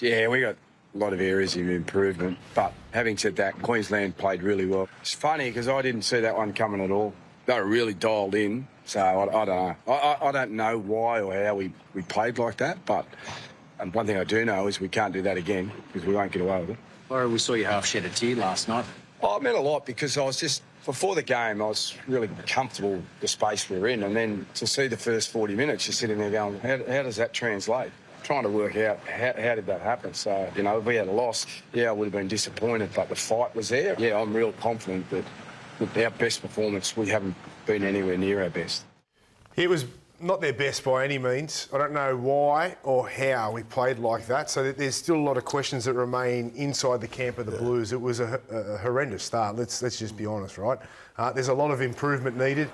Yeah, we got a lot of areas of improvement. But having said that, Queensland played really well. It's funny because I didn't see that one coming at all. They were really dialed in. So I don't know. I don't know why or how we played like that. But one thing I do know is we can't do that again because we won't get away with it. Laurie, we saw you half shed a tear last night. Oh, it meant a lot because I was just, before the game, I was really comfortable with the space we were in. And then to see the first 40 minutes, you're sitting there going, how does that translate? Trying to work out how did that happen. So, you know, if we had a loss, yeah, I would have been disappointed, but the fight was there. Yeah, I'm real confident that with our best performance, we haven't been anywhere near our best. It was not their best by any means. I don't know why or how we played like that. So there's still a lot of questions that remain inside the camp of the Blues. It was a horrendous start. Let's just be honest, right? There's a lot of improvement needed.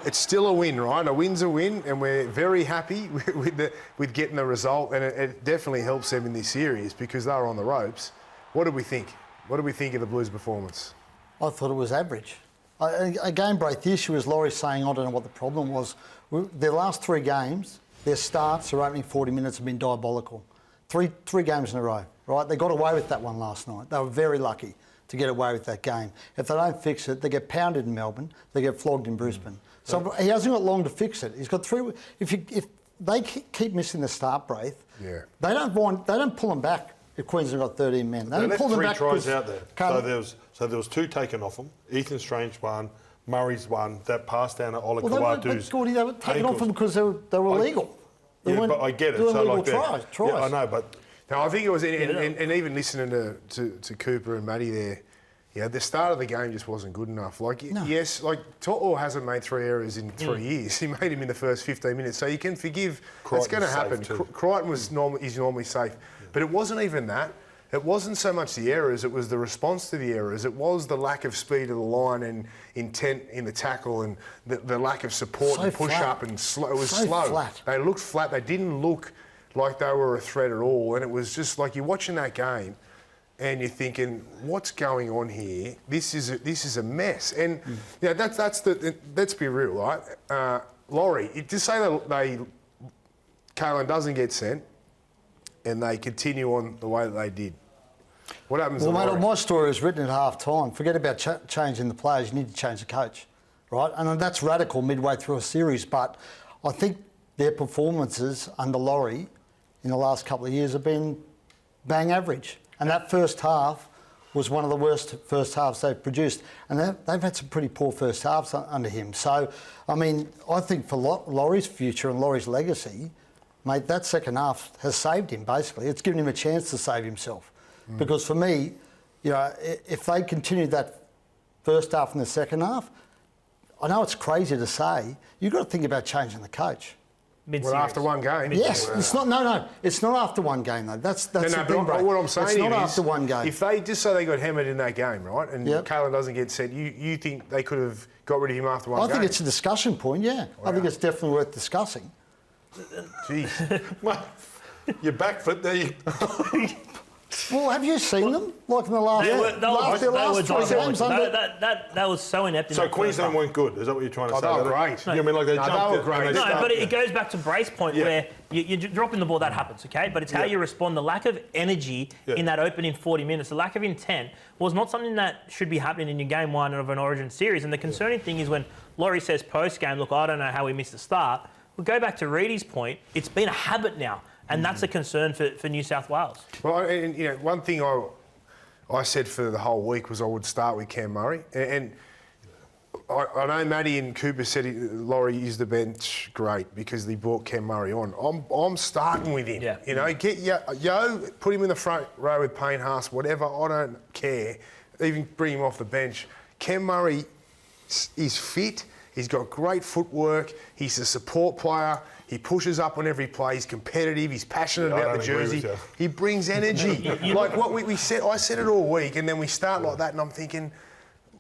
It's still a win, right? A win's a win, and we're very happy with getting the result. And it definitely helps them in this series because they're on the ropes. What did we think? What did we think of the Blues' performance? I thought it was average. Again, Brent, the issue is Laurie's saying, I don't know what the problem was. Their last 3 games, their starts, their opening 40 minutes have been diabolical. Three games in a row, right? They got away with that one last night. They were very lucky to get away with that game. If they don't fix it, they get pounded in Melbourne, they get flogged in Brisbane. So he hasn't got long to fix it. He's got 3... If they keep missing the start, Braith, they don't pull them back if Queensland got 13 men. They don't pull them back. 3 tries out there. So there was 2 taken off them. Ethan Strange one, Murray's one. That pass down to Ola Kawatu's. They were taken off them because they were illegal. But I get it. They were so illegal like tries. Yeah, I know, but no, I think it was, and even listening to Cooper and Matty there, yeah, the start of the game just wasn't good enough. Yes, To'o hasn't made 3 errors in 3 years. He made him in the first 15 minutes, so you can forgive. It's going to happen. Crichton is normally safe, but it wasn't even that. It wasn't so much the errors, it was the response to the errors. It was the lack of speed of the line and intent in the tackle and the lack of support and push-up and slow. It was slow. Flat. They looked flat. They didn't look like they were a threat at all. And it was just like you're watching that game and you're thinking, what's going on here? This is a mess. And let's be real, right? Laurie, to say that Kalen doesn't get sent and they continue on the way that they did. What happens? Well, mate, my story was written at half time. Forget about changing the players. You need to change the coach, right? And that's radical midway through a series. But I think their performances under Laurie in the last couple of years have been bang average. And that first half was one of the worst first halves they've produced. And they've had some pretty poor first halves under him. So, I mean, I think for Laurie's future and Laurie's legacy, mate, that second half has saved him, basically. It's given him a chance to save himself. Because for me, you know, if they continued that first half and the second half, I know it's crazy to say, you've got to think about changing the coach. Well, after one game. Yes, it's not. No, it's not after one game though. That's the thing, bro. What I'm saying it's not after one game. If they just say they got hammered in that game, right, and Kalen doesn't get sent, you think they could have got rid of him after one game? I think it's a discussion point. Yeah, wow. I think it's definitely worth discussing. Jeez, well, your back foot there. Well, have you seen them? Like in the last, games? That was so inept. So Queensland weren't good. Is that what you're trying to say? They were great. You mean like they jumped? They were great. No, but it goes back to Brace's point where you're dropping the ball. That happens, okay? But it's how you respond. The lack of energy in that opening 40 minutes, the lack of intent, was not something that should be happening in your game one of an Origin series. And the concerning thing is when Laurie says post game, look, I don't know how we missed the start. We'll go back to Reedy's point. It's been a habit now. And that's a concern for New South Wales. Well, and you know, one thing I said for the whole week was I would start with Cam Murray. And I know Matty and Cooper said Laurie used the bench great because he brought Cam Murray on. I'm starting with him. Yeah. You know, get Yo, put him in the front row with Payne Haas, whatever. I don't care. Even bring him off the bench. Cam Murray is fit. He's got great footwork. He's a support player. He pushes up on every play. He's competitive. He's passionate about the jersey. He brings energy. Like what we said, I said it all week, and then we start like that, and I'm thinking,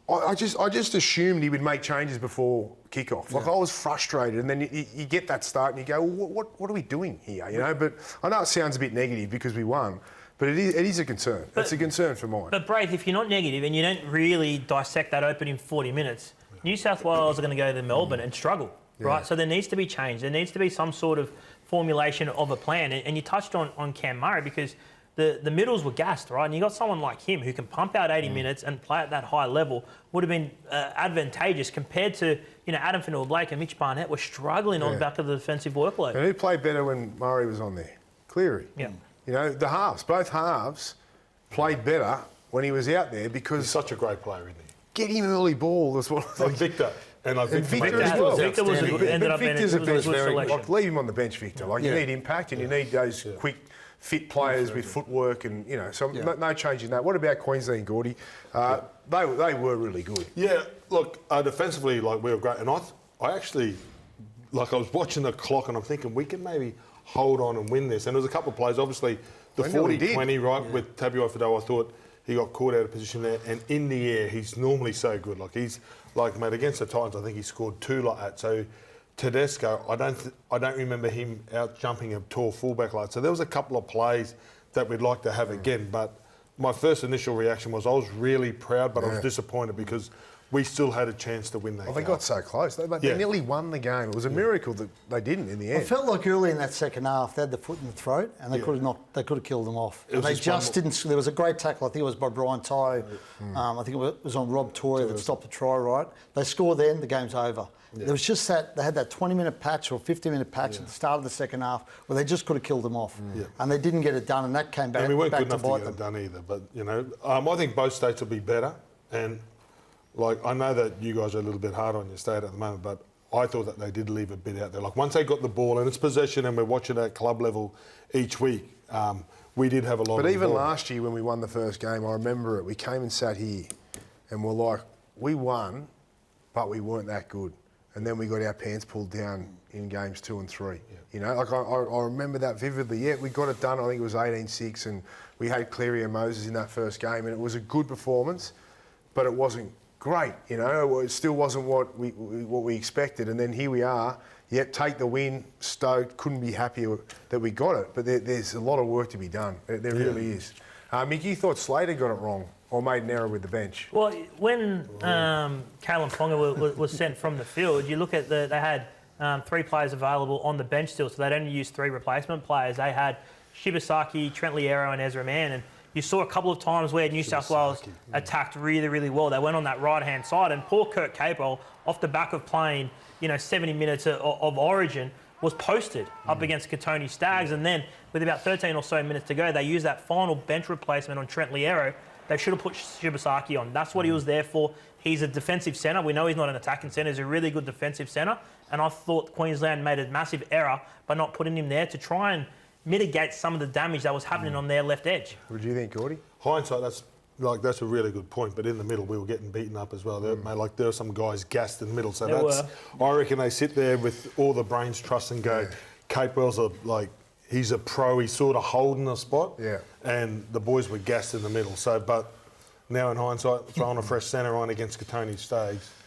I just assumed he would make changes before kickoff. Like I was frustrated, and then you get that start, and you go, well, what are we doing here? You know. But I know it sounds a bit negative because we won. But it is a concern. It's a concern for mine. But Braith, if you're not negative and you don't really dissect that opening 40 minutes, New South Wales are going to go to Melbourne and struggle, right? So there needs to be change. There needs to be some sort of formulation of a plan. And you touched on Cam Murray because the middles were gassed, right? And you got someone like him who can pump out 80 minutes and play at that high level would have been advantageous compared to, Adam Finnell-Blake and Mitch Barnett were struggling on the back of the defensive workload. And who played better when Murray was on there? Cleary. Yeah. The halves, both halves played better when he was out there because He's such a great player, isn't he? get him early ball as well. And Victor. And I think Victor Victor as well. Victor was ended up being Victor's a a good bench selection. like, leave him on the bench, Victor. Like you need impact and you need those quick, fit players with footwork and so no change in that. What about Queensland, Gordy? They were really good. Yeah, look, defensively, we were great. And I actually, I was watching the clock and I'm thinking we can maybe hold on and win this. And there was a couple of plays, obviously, the They nearly 40-20, right, with Tabuai Fidow, I thought he got caught out of position there. And in the air, he's normally so good. He's, mate, against the Titans, I think he scored 2 like that. So Tedesco, I don't remember him out jumping a tall fullback like that. So there was a couple of plays that we'd like to have again. But my first initial reaction was I was really proud, but I was disappointed because we still had a chance to win that game. They got so close. They nearly won the game. It was a miracle that they didn't in the end. I felt like early in that second half they had the foot in the throat and they could have killed them off. It was They just just didn't. There was a great tackle. I think it was by Brian Ty. I think it was on Rob Toyer that stopped the try. Right. They scored then. The game's over. There was just that they had that 20-minute patch or 50-minute patch at the start of the second half where they just could have killed them off, and they didn't get it done, and that came back. And we weren't back good enough to bite get them. it done either. But, I think both states will be better. And, I know that you guys are a little bit hard on your state at the moment, but I thought that they did leave a bit out there. Once they got the ball and it's possession and we're watching at club level each week, we did have a lot of But even ball. last year when we won the first game, I remember it. We came and sat here and we're like, we won, but we weren't that good. And then we got our pants pulled down in games 2 and 3. I remember that vividly. Yeah, we got it done. I think it was 18-6 and we had Cleary and Moses in that first game and it was a good performance, but it wasn't great. It still wasn't what we expected. And then here we are. Yep, take the win, stoked, couldn't be happier that we got it. But there's a lot of work to be done. There really is. Mick, you thought Slater got it wrong or made an error with the bench? Well, when Kalen Ponga was sent from the field, you look at they had 3 players available on the bench still, so they'd only used 3 replacement players. They had Shibasaki, Trent Liero and Ezra Mann, and you saw a couple of times where New South Wales attacked really, really well. They went on that right-hand side, and poor Kurt Capewell, off the back of playing 70 minutes of Origin, was posted up against Katoni Staggs, and then with about 13 or so minutes to go, they used that final bench replacement on Trent Liero. They should have put Shibasaki on. That's what he was there for. He's a defensive centre. We know he's not an attacking centre. He's a really good defensive centre. And I thought Queensland made a massive error by not putting him there to try and mitigate some of the damage that was happening on their left edge. What do you think, Gordy? Hindsight, that's a really good point. But in the middle, we were getting beaten up as well. There were some guys gassed in the middle. So I reckon they sit there with all the brains trust and go, Capewell's he's a pro. He's sort of holding a spot. Yeah. And the boys were gassed in the middle. So, but now in hindsight, throwing a fresh centre on against Katoni Staggs.